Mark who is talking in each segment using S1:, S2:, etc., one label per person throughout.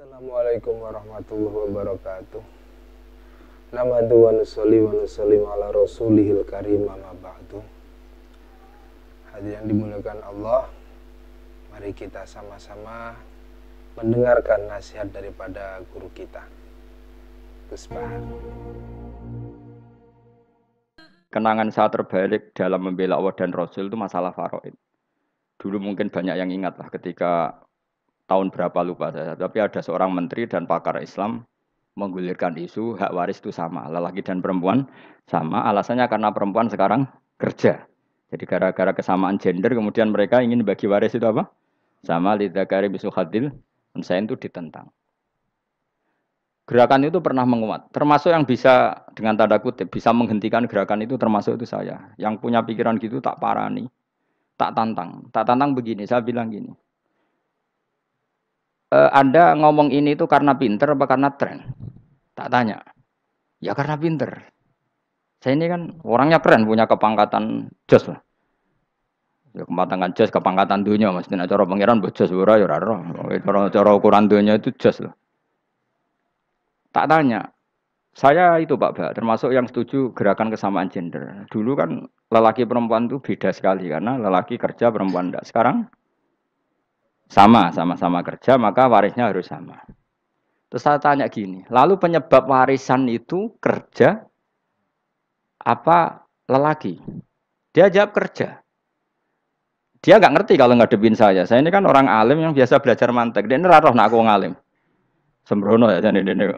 S1: Assalamualaikum warahmatullahi wabarakatuh. Namadu wa nusallim ala rasulihil karim amma ba'du. Hadirin dimuliakan Allah, mari kita sama-sama mendengarkan nasihat daripada guru kita, Gus Bahar.
S2: Kenangan saya terbalik dalam membela Allah dan Rasul itu masalah faraid. Dulu mungkin banyak yang ingat lah ketika tahun berapa lupa saya, tapi ada seorang menteri dan pakar Islam menggulirkan isu hak waris itu sama, lelaki dan perempuan sama, alasannya karena perempuan sekarang kerja. Jadi gara-gara kesamaan gender kemudian mereka ingin bagi waris itu apa? Sama lidzakari bisul hadil, saya itu ditentang. Gerakan itu pernah menguat, termasuk yang bisa dengan tanda kutip bisa menghentikan gerakan itu termasuk itu saya. Yang punya pikiran gitu tak parani, tak tantang begini, saya bilang gini. Anda ngomong ini itu karena pinter apa karena tren? Tak tanya. Ya karena pinter. Saya ini kan orangnya keren, punya kepangkatan jos lah. Ya kepangkatan jos, kepangkatan dunia. Maksudnya cara pangeran bojos ora ya ora. Cara ukuran dunia itu jos lah. Tak tanya. Saya itu Pak Ba, termasuk yang setuju gerakan kesamaan gender. Dulu kan lelaki perempuan itu beda sekali karena lelaki kerja perempuan enggak. Sekarang sama-sama kerja, maka warisnya harus sama. Terus saya tanya gini, lalu penyebab warisan itu kerja apa lelaki? Dia jawab kerja. Dia nggak ngerti kalau ngadepin saya. Saya ini kan orang alim yang biasa belajar mantek. Dia ini raro nak aku ngalim. Sembrono ya jadi ini.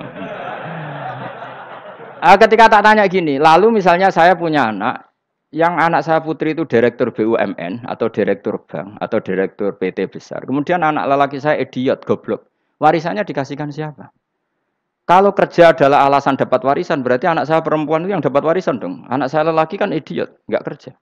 S2: Ketika tak tanya gini, lalu misalnya saya punya anak, yang anak saya putri itu direktur BUMN atau direktur bank atau direktur PT besar. Kemudian anak lelaki saya idiot, goblok. Warisannya dikasihkan siapa? Kalau kerja adalah alasan dapat warisan, berarti anak saya perempuan itu yang dapat warisan dong. Anak saya lelaki kan idiot, nggak kerja.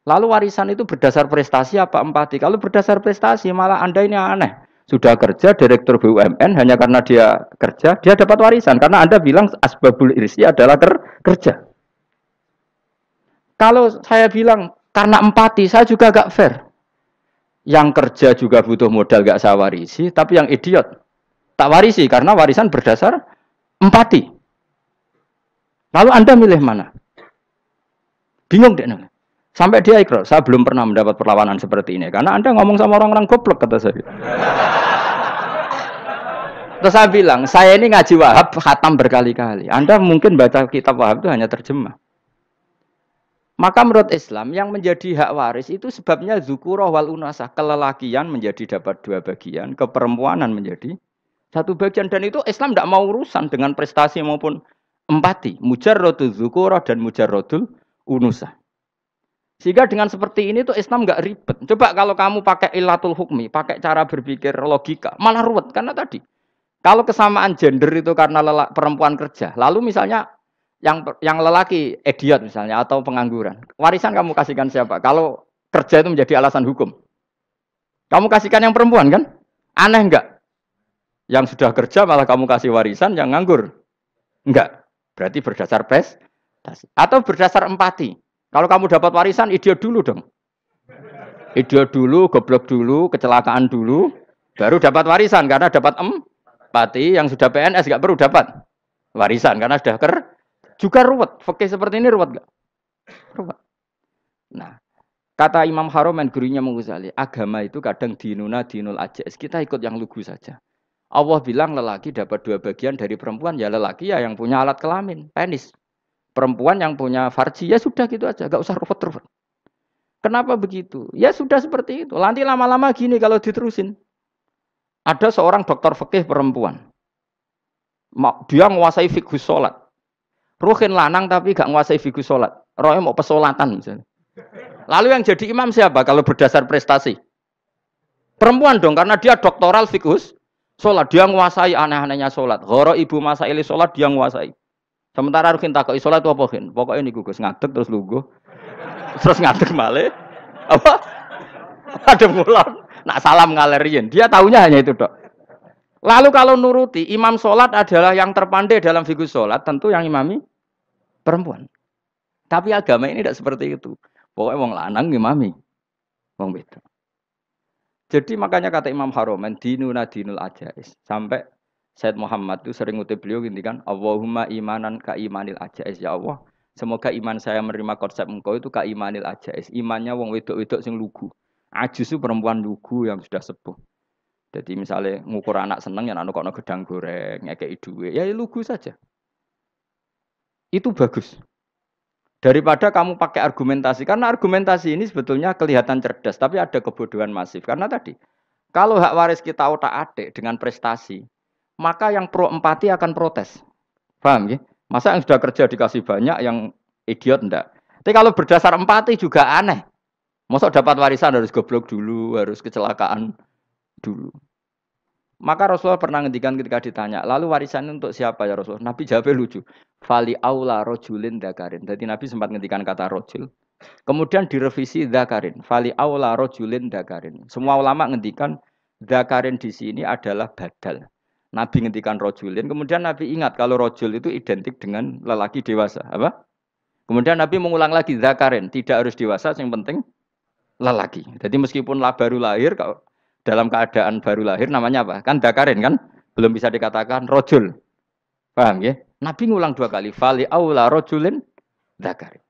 S2: Lalu warisan itu berdasar prestasi apa empati? Kalau berdasar prestasi, malah Anda ini aneh. Sudah kerja direktur BUMN hanya karena dia kerja, dia dapat warisan. Karena Anda bilang asbabul irsi adalah kerja. Kalau saya bilang karena empati, saya juga gak fair. Yang kerja juga butuh modal gak saya warisi, tapi yang idiot tak warisi karena warisan berdasar empati. Lalu Anda milih mana? Bingung deh. Sampai dia ikrar, saya belum pernah mendapat perlawanan seperti ini. Karena Anda ngomong sama orang-orang goblok, kata saya. Terus saya bilang, saya ini ngaji Wahab, khatam berkali-kali. Anda mungkin baca kitab Wahab itu hanya terjemah. Maka menurut Islam yang menjadi hak waris itu sebabnya zukurah wal unasah, kelelakian menjadi dapat dua bagian, keperempuanan menjadi satu bagian, dan itu Islam tidak mau urusan dengan prestasi maupun empati, mujarrodul zukurah dan mujarrodul unusah. Sehingga dengan seperti ini tuh Islam nggak ribet. Coba kalau kamu pakai ilatul hukmi, pakai cara berpikir logika, malah ruwet karena tadi kalau kesamaan gender itu karena perempuan kerja, lalu misalnya yang lelaki idiot misalnya atau pengangguran. Warisan kamu kasihkan siapa? Kalau kerja itu menjadi alasan hukum. Kamu kasihkan yang perempuan kan? Aneh enggak? Yang sudah kerja malah kamu kasih warisan yang nganggur. Enggak. Berarti berdasar prestasi atau berdasar empati. Kalau kamu dapat warisan idiot dulu dong. Idiot dulu, goblok dulu, kecelakaan dulu, baru dapat warisan karena dapat empati. Yang sudah PNS enggak perlu dapat warisan karena sudah juga ruwet. Fikih seperti ini ruwet gak? Ruwet. Nah, kata Imam Haromen gurunya Ghazali, agama itu kadang dinuna dinul ajais. Kita ikut yang lugu saja. Allah bilang lelaki dapat dua bagian dari perempuan, ya lelaki ya yang punya alat kelamin, penis. Perempuan yang punya farji, ya sudah gitu aja, gak usah ruwet-ruwet. Kenapa begitu? Ya sudah seperti itu. Nanti lama-lama gini kalau diterusin. Ada seorang dokter fikih perempuan. Dia menguasai fikih sholat. Ruhin lanang tapi gak nguasai fikih sholat. Rohnya mau pesolatan misalnya. Lalu yang jadi imam siapa kalau berdasar prestasi? Perempuan dong, karena dia doktoral fikih sholat. Dia nguasai aneh-anehnya sholat. Goro ibu masaili sholat dia nguasai. Sementara Ruhin takoi sholat itu apa? Pokoknya ini gugus ngadeg terus lugu. Terus ngadeg malah. Apa? Ada mulan. Nak salam ngalerin. Dia taunya hanya itu dok. Lalu kalau nuruti, imam sholat adalah yang terpandai dalam fikih sholat, tentu yang imami perempuan. Tapi agama ini tidak seperti itu. Pokoknya wong lanang imami. Wong beda. Jadi makanya kata Imam Haromen, dinuna dinul ajais. Sampai Said Muhammad itu sering ngutip beliau gini kan, Allahumma imanan ka imanil ajais. Ya Allah, semoga iman saya menerima konsep engkau itu ka imanil ajais. Imannya wong wedok-wedok sing lugu. Ajus itu perempuan lugu yang sudah sepuh. Jadi misalnya ngukur anak seneng ya anak kono gedang goreng, ngekei duwe, ya lugu saja. Itu bagus. Daripada kamu pakai argumentasi, karena argumentasi ini sebetulnya kelihatan cerdas, tapi ada kebodohan masif. Karena tadi, kalau hak waris kita otak-atik dengan prestasi, maka yang pro empati akan protes. Paham ya? Masa yang sudah kerja dikasih banyak, yang idiot enggak? Tapi kalau berdasar empati juga aneh. Masa dapat warisan harus goblok dulu, harus kecelakaan dulu. Maka Rasulullah pernah ngendikan ketika ditanya, lalu warisan untuk siapa ya Rasulullah? Nabi jawabnya lucu. Fali aula rojulin dakarin. Jadi Nabi sempat ngendikan kata rojul. Kemudian direvisi dakarin. Fali aula rojulin dakarin. Semua ulama ngendikan dakarin di sini adalah badal. Nabi ngendikan rojulin. Kemudian Nabi ingat kalau rojul itu identik dengan lelaki dewasa. Apa? Kemudian Nabi mengulang lagi dakarin. Tidak harus dewasa, yang penting lelaki. Jadi meskipun baru lahir, kalau dalam keadaan baru lahir namanya apa? Kan dakarin kan? Belum bisa dikatakan rojul. Paham ya? Nabi ngulang 2 kali. Fali aula rojulin dakarin.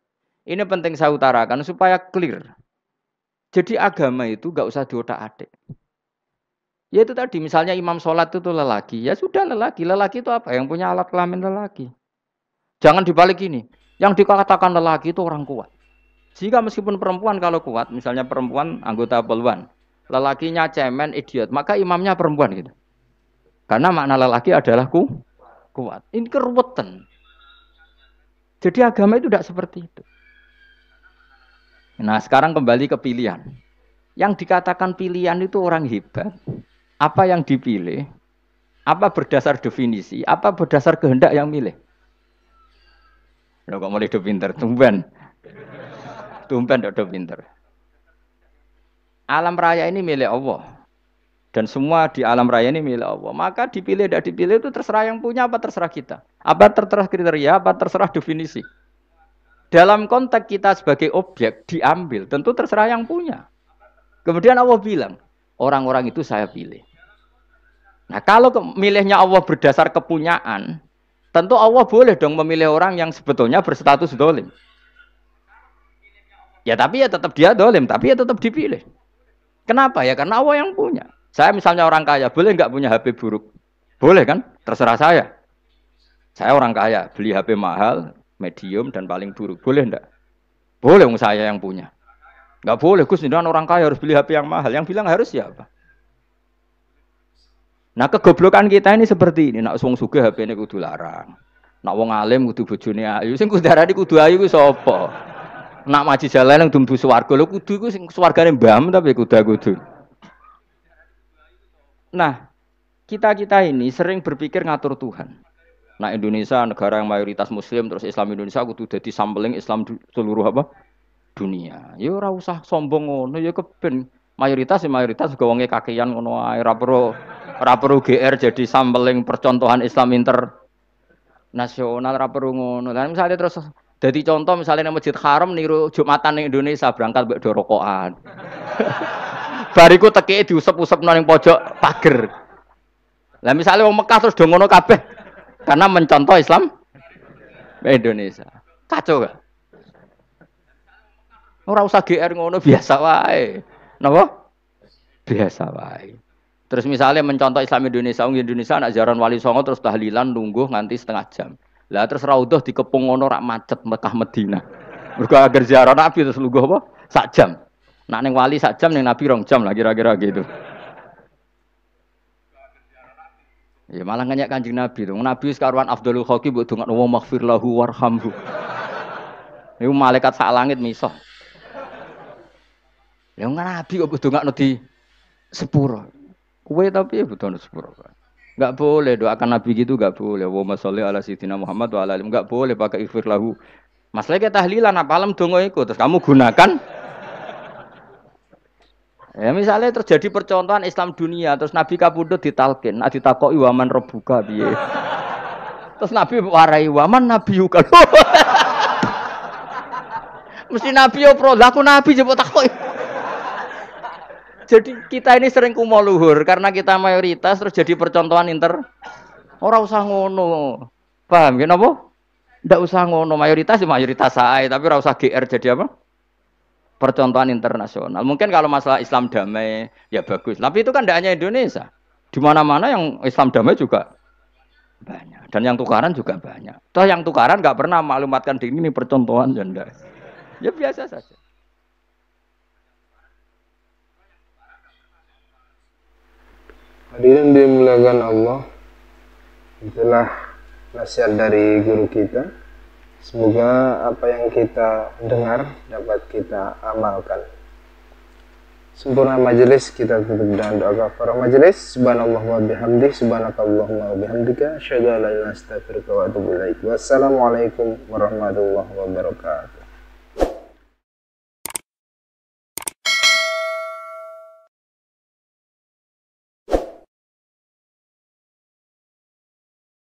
S2: Ini penting saya utarakan supaya clear. Jadi agama itu gak usah diotak-atik. Ya itu tadi misalnya imam sholat itu lelaki. Ya sudah lelaki. Lelaki itu apa? Yang punya alat kelamin lelaki. Jangan dibalik ini. Yang dikatakan lelaki itu orang kuat. Sehingga meskipun perempuan kalau kuat, misalnya perempuan anggota poluan, lelakinya cemen, idiot, maka imamnya perempuan gitu. Karena makna lelaki adalah kuat. Ini keruwetan. Jadi agama itu tidak seperti itu. Nah sekarang kembali ke pilihan. Yang dikatakan pilihan itu orang hebat. Apa yang dipilih? Apa berdasar definisi? Apa berdasar kehendak yang milih? Loh kok mulai do pinter? Tumben do pinter. Alam raya ini milik Allah. Dan semua di alam raya ini milik Allah. Maka dipilih tidak dipilih itu terserah yang punya apa terserah kita. Apa terserah kriteria, apa terserah definisi. Dalam konteks kita sebagai objek diambil, tentu terserah yang punya. Kemudian Allah bilang, orang-orang itu saya pilih. Nah kalau milihnya Allah berdasar kepunyaan, tentu Allah boleh dong memilih orang yang sebetulnya berstatus dolim. Ya tapi ya tetap dia dolim, tapi ya tetap dipilih. Kenapa ya? Karena Allah yang punya. Saya misalnya orang kaya, boleh nggak punya HP buruk? Boleh kan? Terserah saya. Saya orang kaya, beli HP mahal, medium, dan paling buruk. Boleh enggak? Boleh, saya yang punya. Nggak boleh, Gus, ini orang kaya harus beli HP yang mahal. Yang bilang harus siapa? Nah, kegoblokan kita ini seperti ini. Nak wong sugih HP ini kudu larang. Nak wong alim kudu bojone ayu. Sing kudu darani kudu ayu ku sapa? Nak maji jalan yang dumbu swarga lho kudu iku sing swargane mbam tapi kudu. Nah, kita ini sering berpikir ngatur Tuhan. Nah, Indonesia negara yang mayoritas muslim terus Islam Indonesia kudu dadi sampling Islam seluruh apa? Dunia. Ya ora usah sombong ngono ya keben mayoritas juga wonge kakean ngono ae ora perlu GR jadi sampling percontohan Islam internasional ora perlu ngono. Lah misalnya terus dadi contoh misalnya nang Masjid Haram niru Jumatan ning Indonesia berangkat mbek do rokokan. Bariku tekike diusep-usepno ning pojok pager. Lah misalnya wong Mekah terus do ngono kabeh karena mencontoh Islam Indonesia. Kacau gak? Ora usah GR ngono biasa wae. Napa? Biasa wae. Terus misalnya mencontoh Islam Indonesia, Indonesia nak ziarah Wali Songo terus tahlilan nunggu nganti setengah jam. Lah terus raudhah dikepung ngono rak macet Mekah Madinah. Mergo agar ziarah Nabi terus lungguh apa? Sak jam. Nak ning wali sak jam ning Nabi 2 jam lah kira-kira gitu. Ya malah nganyak Kanjeng Nabi tuh. Nabi sekaruan Afdhalul Khalqi mbok dongakno wa maghfir lahu warhamhu. Iku malaikat sak langit misoh. Ya Nabi kok dongakno di sepuro. Kowe tapi ya butuh sepuro. Enggak boleh doakan Nabi gitu enggak boleh. Wa sholli ala sayyidina Muhammad wa ala alihi enggak boleh pakai ighfir lahu. Masalah kita tahlilan apalem donga iku terus kamu gunakan. Ya misalnya terjadi percontohan Islam dunia terus Nabi kapundhut ditalkin, ditakoki waman rebuka piye. Terus Nabi warai waman nabiyuka. Mesti Nabi yo pro, lah aku Nabi jebok takoki. Jadi kita ini sering kumo luhur karena kita mayoritas terus jadi percontohan Ora usah ngono. Paham ya napa? Ndak usah ngono, mayoritas ya mayoritas sae, tapi ora usah GR jadi apa? Percontohan internasional. Mungkin kalau masalah Islam damai ya bagus. Tapi itu kan tidak hanya Indonesia. Di mana-mana yang Islam damai juga banyak. Dan yang tukaran juga banyak. Toh yang tukaran nggak pernah maklumatkan diri ini percontohan ya enggak. Ya biasa saja.
S1: Hadirin dimuliakan Allah, itulah nasihat dari guru kita. Semoga apa yang kita dengar dapat kita amalkan. Sempurna majelis, kita tutup dengan doa kafarah majelis. Subhanallah wa bihamdi, subhanakallahumma wa bihamdika, asyhadu an la ilaha illa anta astaghfiruka wa atubu ilaik. Wassalamualaikum warahmatullahi wabarakatuh.